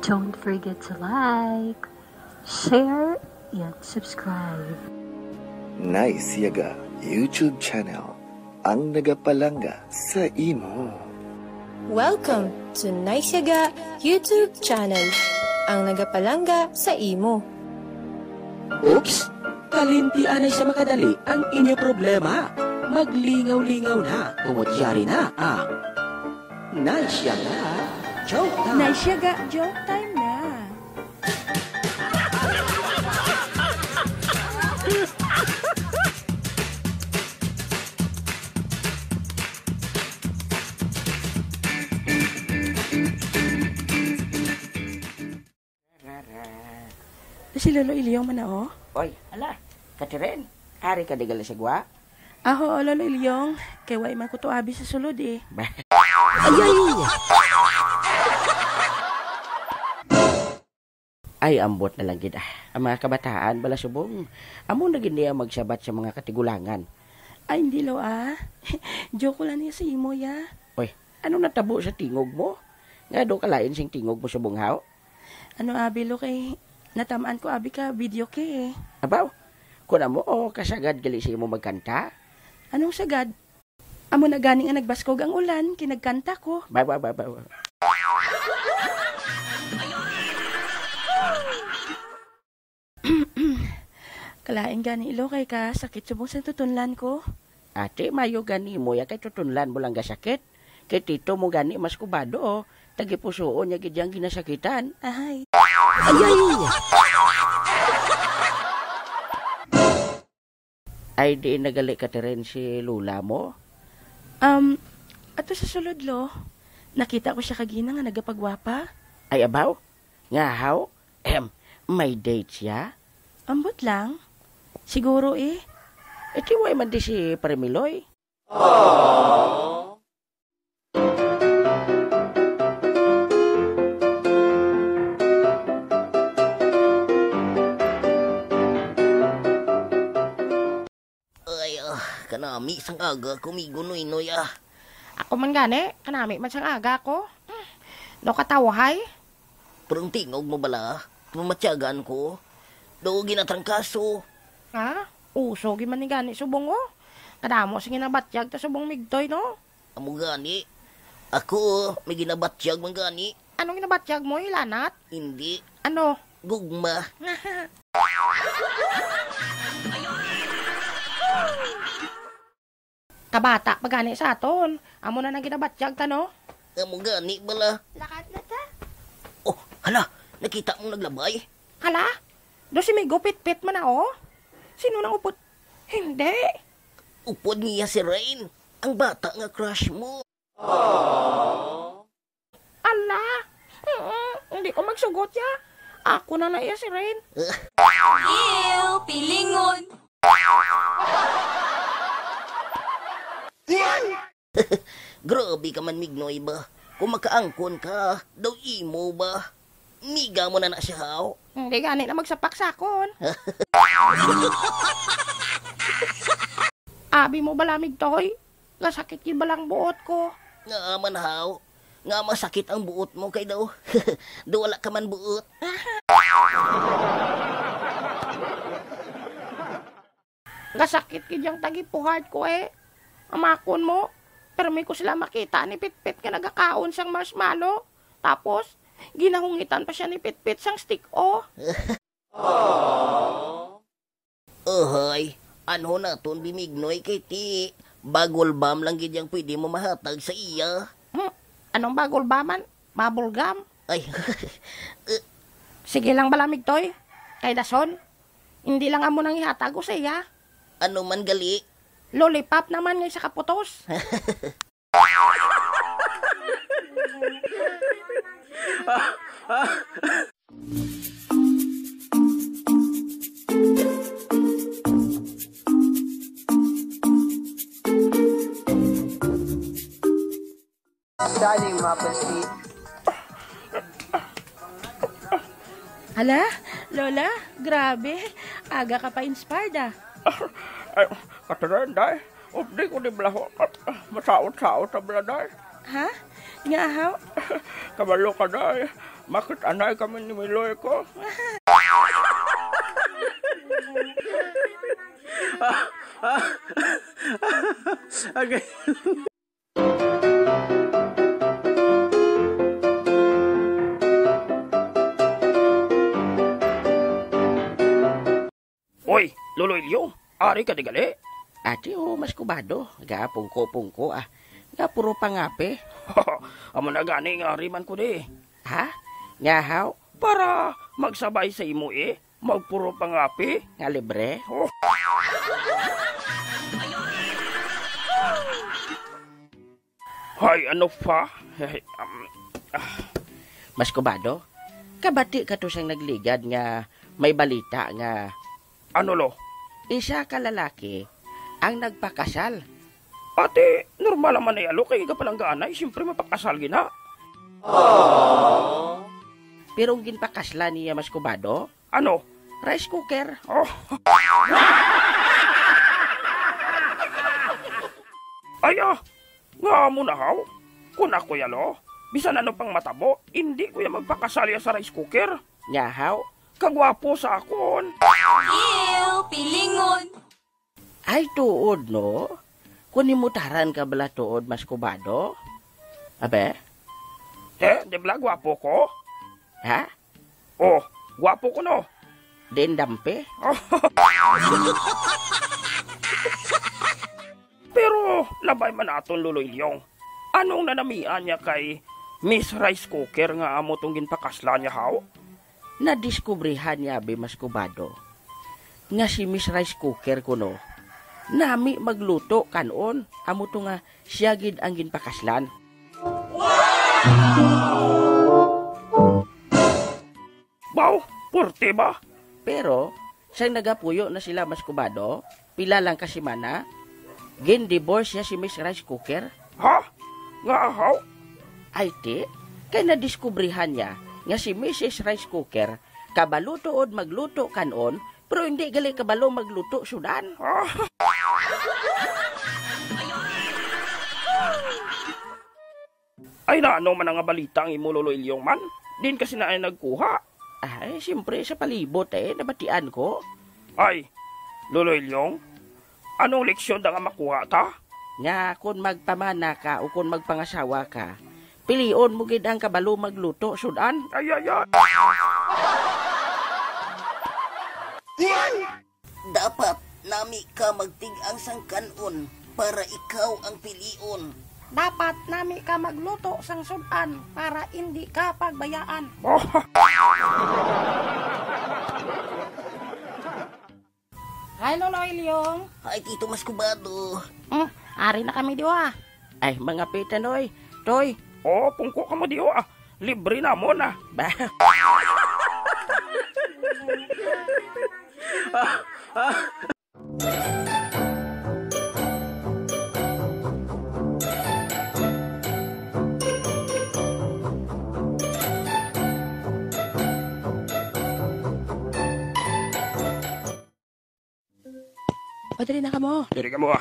Don't forget to like, share, and subscribe. Nice Yaga YouTube channel ang nagapalanga sa imo. Welcome to Nice Yaga YouTube channel, ang nagapalanga sa imo. Oops! Kalintian ay sa makadali ang inyo problema. Maglingaw-lingaw na, umutyari na ang Nice Yaga Joke Time. Nice Yaga Joke Time na. Si Lolo Ilyong man oh. Oy, ala, Catherine, ari ka digal sa gwa? Aho, Lolo Ilyong, kay way man ko to abi sa sulod eh. Ay, ambot na lang gid. Ang mga kabataan bala subong. Amo na gid niya magsabat sa mga katigulangan. Ay, hindi lo ah. Joke ko lang niya sa imo ya. Oy, ano natabo sa tingog mo? Nga do kalain sing tingog mo sa bunghaw? Ano abi lo kay natamaan ko abi ka video ke eh. Abaw, kuna mo o kasagad gali sa imo magkanta? Anong sagad? Amo na ganing ang nagbaskog ang ulan, kinagkanta ko. Ba. Kalain gani ilo kay ka, sakit subong sa tutunlan ko. Ate, mayo gani mo ya kay tutunlan mo lang gasakit. Kay tito mo gani mas kubado o. Tagipusoon niya gid yang ginasakitan. Ay. Ay, di nagali ka rin si Lula mo? Ato sa sulod lo, nakita ko siya kagina nga nagapagwapa. Ay, abaw? Nga, how? May date siya? Ambot lang. Siguro eh. Iti mo man di si Parimiloy? Kanami sang aga kumigo noy ah. Ako man gani, kanami man sang aga ko. Do katawahay. Perang tingog mo bala, mamatyagan ko. Do ginatrangkaso. Ha? Uso gi man ni gani subong oh. Kadamo sing ginabatyag ta subong migtoy no. Amo gani. Ako may ginabatyag man gani. Anong ginabatyag mo ilanat? Hindi. Ano? Gugma. Kabata pa gani sa aton. Amo na nang ginabatyag ta no? Amo gani bala. Lakat na ta. Oh, hala, nakita mong naglabay? Hala? Do si may gupit-pit man na oh. Sino nang upot? Hindi. Upod niya si Rain. Ang bata nga crush mo. Ala. Hindi ko magsugot ya. Ako na iya si Rain. Ew, pilingon. Grabe ka man mignoy ba? Kung makaangkon ka, daw imo ba? Miga mo na siya haw. Hindi gani na magsapaksakon. Abi mo balamig toy. Gasakit yung balang buot ko. Nga man haw. Nga masakit ang buot mo kay daw. Do wala ka man buot. Gasakit yung tagipuhard ko eh. Amakon mo. Pero may ko sila makita ni Pitpit ka nagakaon sang marshmallow. Tapos, ginahungitan pa siya ni Pitpit sang stick o. Ohoy, ano na ton bimignoy kay ti? Bagol bam lang gid yang pwede mo mahatag sa iya. Anong bagol baman? Bubble gum? Ay. Sige lang balamig toy. Kay dason. Hindi lang amo nang ihatag ko sa iya. Ano man gali? Lollipop naman ngay sa kaputos. Daling mapansin. Hala, Lola, grabe. Aga ka pa inspired ah. Ay, Catherine, day. Hindi ko di blaho. Masaot-saot sa bladay. Ha? Nga haw. Kabalo ka na eh. Bakit anay kami ni Miloy ko? Okay. Oy, Lolo Ilyo, ari ka di gali? Ati mas kubado. Ga pungko ah. Ga puro pangape. Amo na gani nga ari man ko di. Ha? Nga haw? Para magsabay sa imo eh. Magpuro pangapi. Nga libre? Oh. Hay, ano pa? Mas kubado? Kabati ka to siyang nagligad nga may balita nga Ano lo? isa ka lalaki ang nagpakasal. Ate, normal naman na yalo. Kaya ka palang ganay. Siyempre mapakasal gina. Pero ang ginpakasla niya mas kubado, Ano? rice cooker. Oh. Ay nga mo na haw. Kung ako yalo, bisan ano pang matabo, hindi ko yan magpakasali sa rice cooker. Nga haw? Kagwapo sa akon. Ay tuod no? Kung nimutaran ka bala tuod mas kubado? Abe? Di bala gwapo ko? Ha? Oh, gwapo ko no. Den dampe? Pero, labay man aton Lolo Ilyong. Anong nanamian niya kay Miss Rice Cooker nga amo tong ginpakasla niya haw? Nadiskubrihan niya be mas kubado. Nga si Miss Rice Cooker kuno. Nami magluto kanon. Amo to nga siya gid ang ginpakaslan. Baw, porte ba? Pero, siyang nagapuyo na sila mas kubado, pila lang kasi mana, gin-divorce siya si Miss Rice Cooker. Ha? Nga haw? Ay ti, kay nadiskubrihan niya nga si Mrs. Rice Cooker, kabalo tuod magluto kanon, pero hindi gali kabalo magluto sudan. Ay na ano man ang balita ang imo Lolo Ilyong man? Din kasi na ay nagkuha. Ay, siyempre sa palibot nabatian ko. Ay, Lolo Ilyong, anong leksyon da nga makuha ta? Nga kung magpamana ka o kung magpangasawa ka, pilion mo gid ang kabalo magluto sudan. Ay. Dapat nami ka magtig-ang sangkanon para ikaw ang pilion. Dapat nami ka magluto sang sudan para hindi ka pagbayaan. Hi, Lolo Ilyong. Ay, Tito Mas Kubado. Ari na kami diwa. Ay, mga pitanoy. Toy. Oh, pungko ka mo diyo Libre na mo na. Ba? Padali na ka mo. Diri ka mo.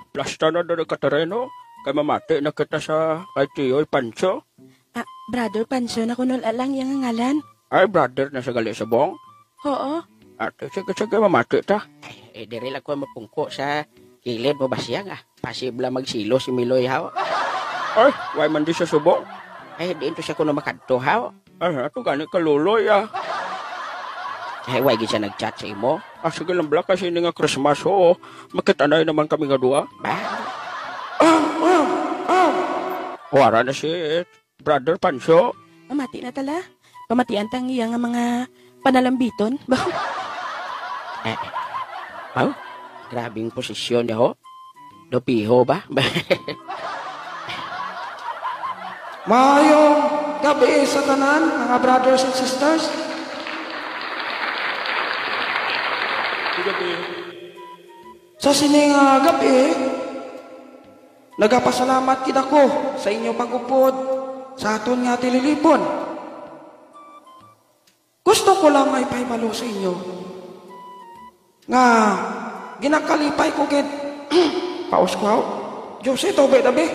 Plasta na dali ka tereno. Kay mamati na kita sa kay Tiyoy Pancho. Brother Pancho na kunol alang yung ngalan. Ay, brother na sa gali sa bong. Oo. Ate, sige, mamati ta. Diri lang ko mapungko sa kilid mo ba siya nga? Pasibla magsilo si Miloy haw. Ay, why man di sa subong? Ay, diin to siya kuno makadto haw. Ay, ato gani ka luloy Ay, why gid siya nag-chat sa imo? Sige lang bla kasi nga Christmas oo. Makitanay naman kami nga duwa. Ba? Wara na si brother Pancho. Mamati na tala. Pamatian tang iya nga mga panalambiton. Grabing posisyon niya ho. Dopiho ba? Maayong gabi sa tanan, mga brothers and sisters. Sa sining gabi, nagapasalamat kita ko sa inyong pagupod sa aton nga tililipon. Gusto ko lang may pahibalo sa inyo nga ginakalipay ko kit paus ko Diyos ito, tabi.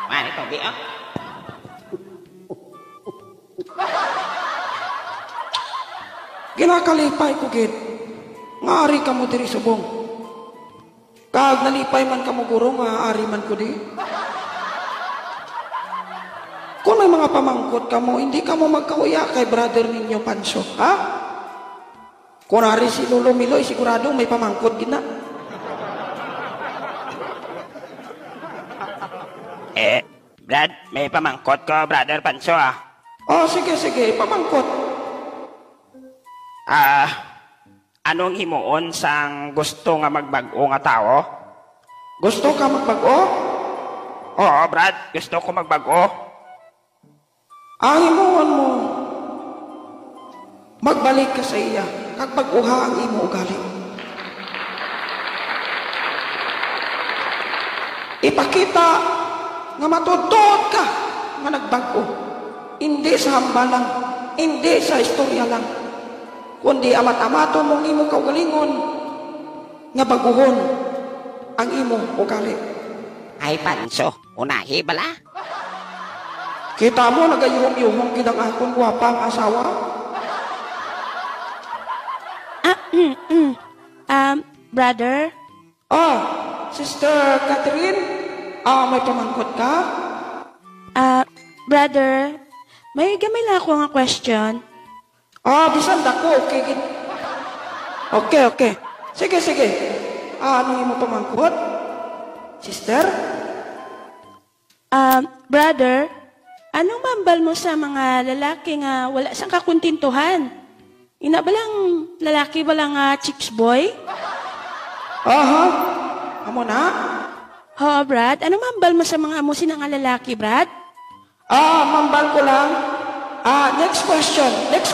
Mari togi ah. Ginakalipay ko gid. Nga ari ka mo diri subong. Kag nalipay man ka mo guro nga ari man ko di. Kung may mga pamangkot ka mo, hindi ka mo magkauya kay brother ninyo Pancho, ha? Kung ari si Lolo Miloy, sigurado may pamangkot gina. Brad, may pamangkot ko, brother Pancho ah. Oh, sige, pamangkot. Anong himuon sang gusto nga magbago nga tao? Gusto ka magbago? Oo, Brad, gusto ko magbago. Ang himuon mo, magbalik ka sa iya, kag baguha ang imo ugali. Ipakita nga matudod ka nga nagbago. Hindi sa hambalang, hindi sa istorya lang, kundi amat-amaton mong imo kaugalingon nga baguhon ang imo ugali. Ay, Pancho, unahi bala? Kita mo, nagayuhong-yuhong kinang akong gwapang asawa? Brother? Sister Catherine? May pamangkot ka? Brother, may gamay lang ako nga question. Bisan dako, okay. Okay. Sige. Anong imo pamangkot? Sister? Brother, anong mambal mo sa mga lalaki nga wala sang kakuntintuhan? Ina balang lalaki balang chicks boy? Amo na? Brad, anong mambal mo sa mga amusin nga lalaki, Brad? Mambal ko lang. Next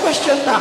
question ta.